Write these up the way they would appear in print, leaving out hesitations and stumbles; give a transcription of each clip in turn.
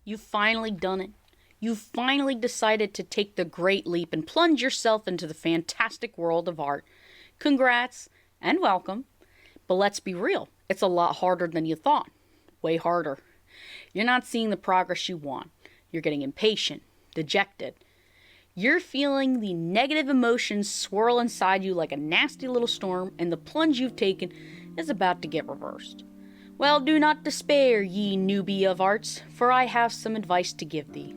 You've finally done it. You've finally decided to take the great leap and plunge yourself into the fantastic world of art. Congrats and welcome. But let's be real, it's a lot harder than you thought. Way harder. You're not seeing the progress you want. You're getting impatient, dejected. You're feeling the negative emotions swirl inside you like a nasty little storm, and the plunge you've taken is about to get reversed. Well, do not despair, ye newbie of arts, for I have some advice to give thee.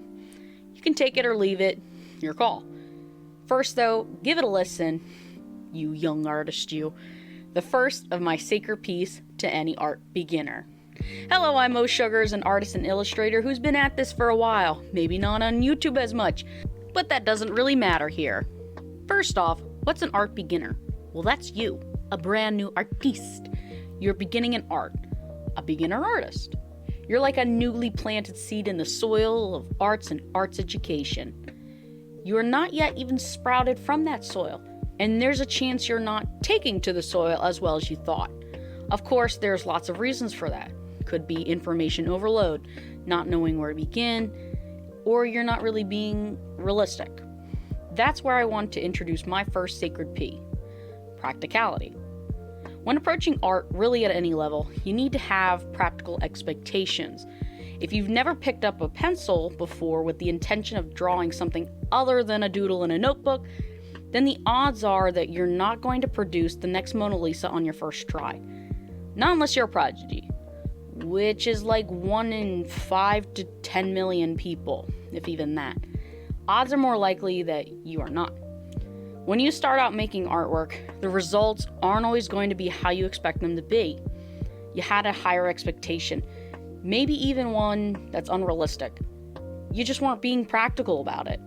You can take it or leave it, your call. First, though, give it a listen, you young artist, you. The first of my sacred piece to any art beginner. Hello, I'm Mo Sugars, an artist and illustrator who's been at this for a while. Maybe not on YouTube as much, but that doesn't really matter here. First off, what's an art beginner? Well, that's you, a brand new artiste. You're beginning in art, a beginner artist. You're like a newly planted seed in the soil of arts and arts education. You are not yet even sprouted from that soil, and there's a chance you're not taking to the soil as well as you thought. Of course, there's lots of reasons for that. Could be information overload, not knowing where to begin, or you're not really being realistic. That's where I want to introduce my first sacred P, practicality. When approaching art, really at any level, you need to have practical expectations. If you've never picked up a pencil before with the intention of drawing something other than a doodle in a notebook, then the odds are that you're not going to produce the next Mona Lisa on your first try. Not unless you're a prodigy, which is like 1 in 5 to 10 million people, if even that. Odds are more likely that you are not. When you start out making artwork, the results aren't always going to be how you expect them to be. You had a higher expectation, maybe even one that's unrealistic. You just weren't being practical about it.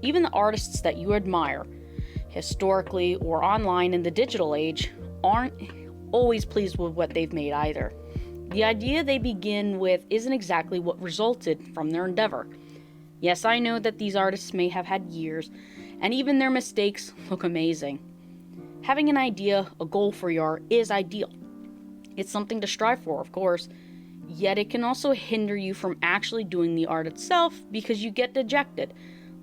Even the artists that you admire, historically or online in the digital age, aren't always pleased with what they've made either. The idea they begin with isn't exactly what resulted from their endeavor. Yes, I know that these artists may have had years, and even their mistakes look amazing. Having an idea, a goal for your art is ideal. It's something to strive for, of course, yet it can also hinder you from actually doing the art itself because you get dejected,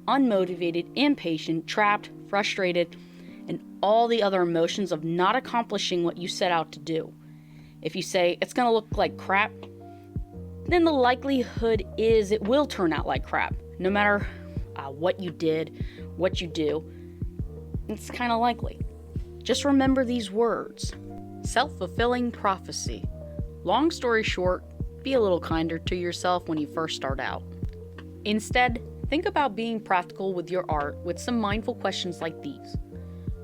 unmotivated, impatient, trapped, frustrated, and all the other emotions of not accomplishing what you set out to do. If you say it's gonna look like crap, then the likelihood is it will turn out like crap, no matter what you did, what you do. It's kind of likely. Just remember these words. Self-fulfilling prophecy. Long story short, be a little kinder to yourself when you first start out. Instead, think about being practical with your art with some mindful questions like these.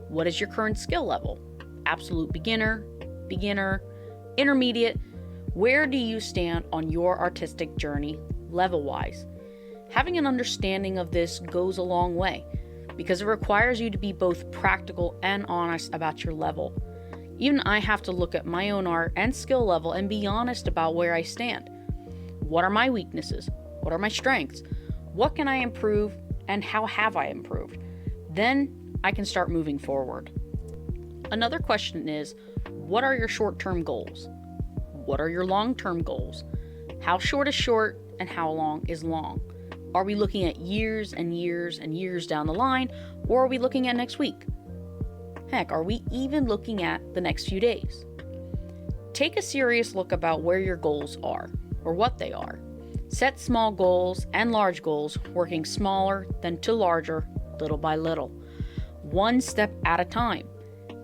What is your current skill level? Absolute beginner, intermediate? Where do you stand on your artistic journey, level-wise? Having an understanding of this goes a long way, because it requires you to be both practical and honest about your level. Even I have to look at my own art and skill level and be honest about where I stand. What are my weaknesses? What are my strengths? What can I improve, and how have I improved? Then I can start moving forward. Another question is, what are your short-term goals? What are your long-term goals? How short is short and how long is long? Are we looking at years and years and years down the line, or are we looking at next week? Heck, are we even looking at the next few days? Take a serious look about where your goals are, or what they are. Set small goals and large goals, working smaller then to larger, little by little. One step at a time.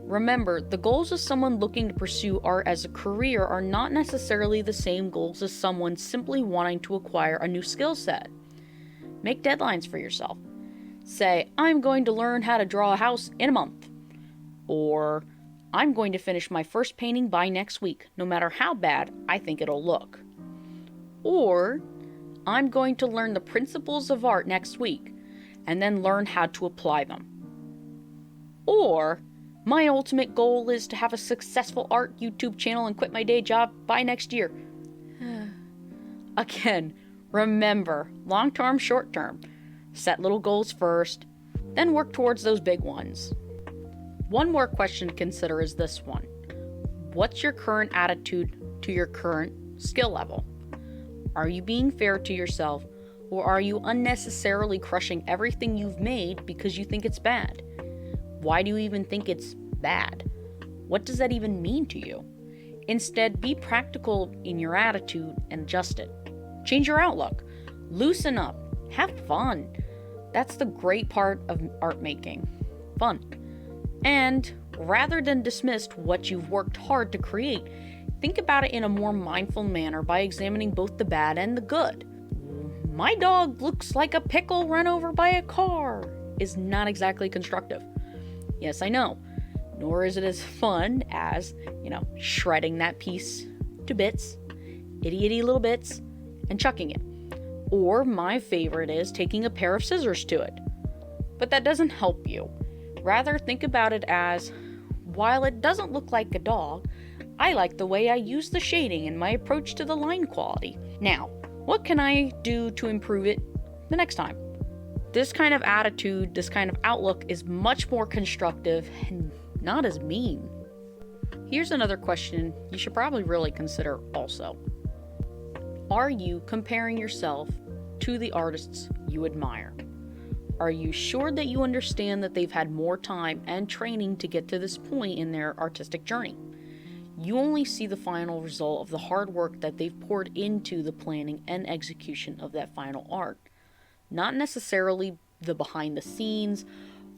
Remember, the goals of someone looking to pursue art as a career are not necessarily the same goals as someone simply wanting to acquire a new skill set. Make deadlines for yourself. Say, I'm going to learn how to draw a house in a month. Or, I'm going to finish my first painting by next week, no matter how bad I think it'll look. Or, I'm going to learn the principles of art next week, and then learn how to apply them. Or, my ultimate goal is to have a successful art YouTube channel and quit my day job by next year. Again, remember, long-term, short-term. Set little goals first, then work towards those big ones. One more question to consider is this one. What's your current attitude to your current skill level? Are you being fair to yourself, or are you unnecessarily crushing everything you've made because you think it's bad? Why do you even think it's bad? What does that even mean to you? Instead, be practical in your attitude and adjust it. Change your outlook. Loosen up. Have fun. That's the great part of art making. Fun. And rather than dismiss what you've worked hard to create, think about it in a more mindful manner by examining both the bad and the good. My dog looks like a pickle run over by a car is not exactly constructive. Yes, I know. Nor is it as fun as, shredding that piece to bits, itty little bits, and chucking it. Or my favorite is taking a pair of scissors to it. But that doesn't help you. Rather, think about it as, while it doesn't look like a dog, I like the way I use the shading and my approach to the line quality. Now, what can I do to improve it the next time? This kind of attitude, this kind of outlook is much more constructive and not as mean. Here's another question you should probably really consider also. Are you comparing yourself to the artists you admire? Are you sure that you understand that they've had more time and training to get to this point in their artistic journey? You only see the final result of the hard work that they've poured into the planning and execution of that final art, not necessarily the behind the scenes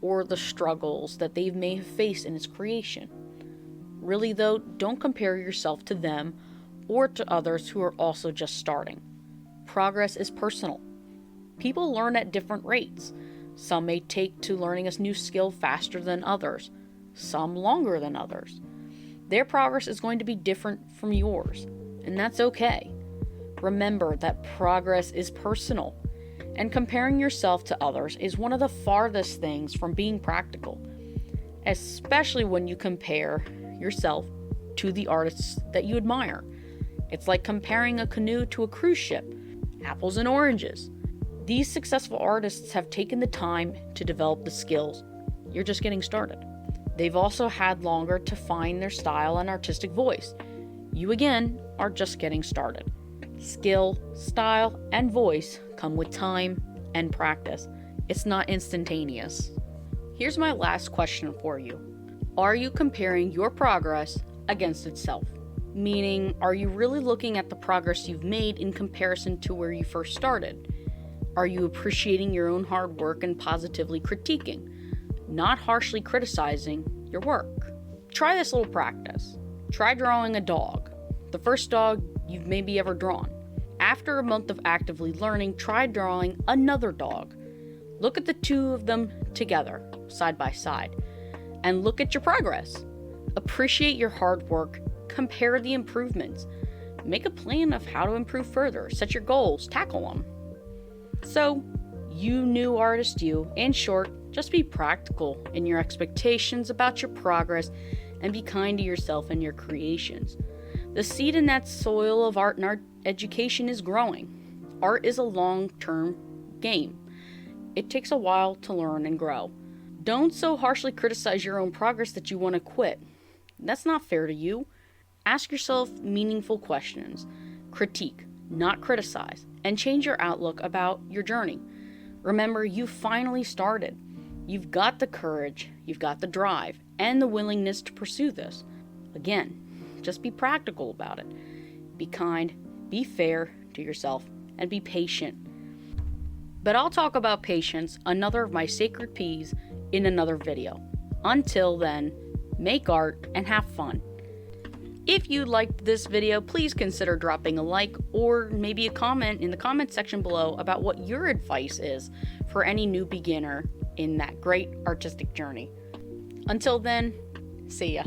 or the struggles that they may have faced in its creation. Really though, don't compare yourself to them or to others who are also just starting. Progress is personal. People learn at different rates. Some may take to learning a new skill faster than others, some longer than others. Their progress is going to be different from yours, and that's okay. Remember that progress is personal, and comparing yourself to others is one of the farthest things from being practical, especially when you compare yourself to the artists that you admire. It's like comparing a canoe to a cruise ship, apples and oranges. These successful artists have taken the time to develop the skills. You're just getting started. They've also had longer to find their style and artistic voice. You again are just getting started. Skill, style, and voice come with time and practice. It's not instantaneous. Here's my last question for you. Are you comparing your progress against itself? Meaning, are you really looking at the progress you've made in comparison to where you first started? Are you appreciating your own hard work and positively critiquing, not harshly criticizing your work? Try this little practice. Try drawing a dog, the first dog you've maybe ever drawn. After a month of actively learning, try drawing another dog. Look at the two of them together, side by side, and look at your progress. Appreciate your hard work, compare the improvements, make a plan of how to improve further, set your goals, tackle them. So, you new artist you, in short, just be practical in your expectations about your progress and be kind to yourself and your creations. The seed in that soil of art and art education is growing. Art is a long-term game. It takes a while to learn and grow. Don't so harshly criticize your own progress that you want to quit. That's not fair to you. Ask yourself meaningful questions. Critique, not criticize, and change your outlook about your journey. Remember, you finally started. You've got the courage, you've got the drive, and the willingness to pursue this. Again, just be practical about it. Be kind, be fair to yourself, and be patient. But I'll talk about patience, another of my sacred P's, in another video. Until then, make art and have fun. If you liked this video, please consider dropping a like or maybe a comment in the comment section below about what your advice is for any new beginner in that great artistic journey. Until then, see ya.